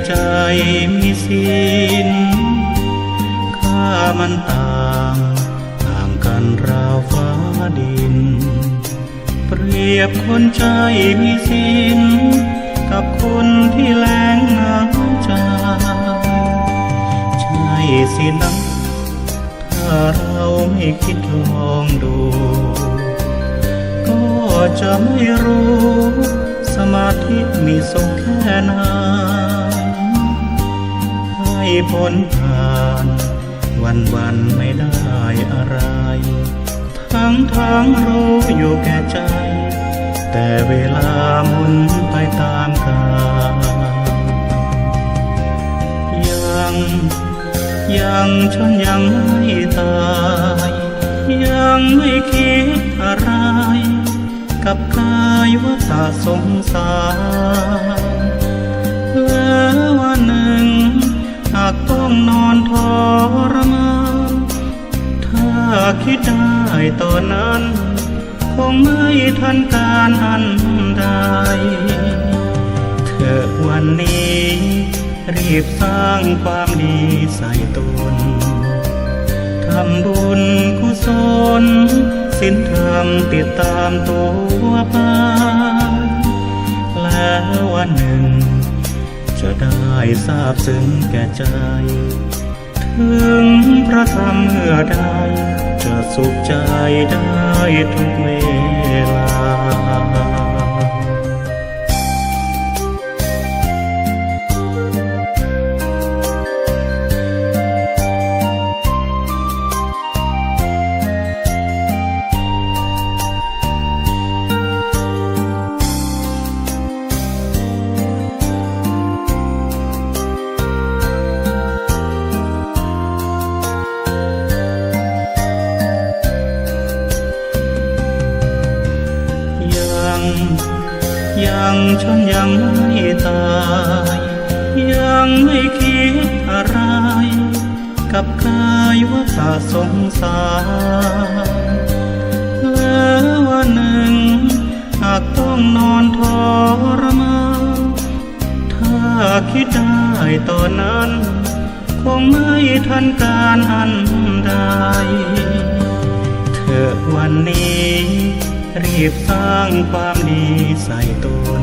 ใจมีศีลค่ามันต่างกันราวฟ้าดินเปรียบคนใจมีศีลกับคนที่แล้งน้ำใจใช่สินะถ้าเราไม่คิดลองดูก็จะไม่รู้สมาธิมีสุขแค่ไหนให้พ้นผ่านวันไม่ได้อะไรทั้งรู้อยู่แก่ใจแต่เวลาหมุนไปตามกาลฉันยังไม่ตายยังไม่คิดอะไรกับกายว่าตาสงสารแล้ววันหนึ่งหากต้องนอนทรมานถ้าคิดได้ตอนนั้นคงไม่ทันการอันใดเธอวันนี้รีบสร้างความดีใส่ตนทำบุญกุศลศีลธรรมติดตามตัวไปแล้ววันหนึ่งจะได้ทราบซึ้งแก่ใจถึงพระธรรมเมื่อใดจะสุขใจได้ทุกเวลาฉันยังไม่ตายยังไม่คิดอะไรกับกายว่าตาสงสารแล้ววันหนึ่งหากต้องนอนทรมานถ้าคิดได้ตอนนั้นคงไม่ทันการอันใดเธอวันนี้รีบสร้างความดีใส่ตน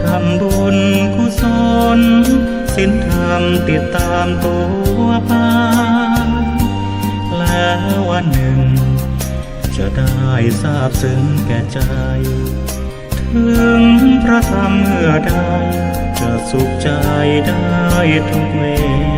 ทำบุญกุศลศีลธรรมติดตามตัวไปแล้ววันหนึ่งจะได้ทราบซึ้งแก่ใจถึงพระธรรมเมื่อใดจะสุขใจได้ทุกเวลา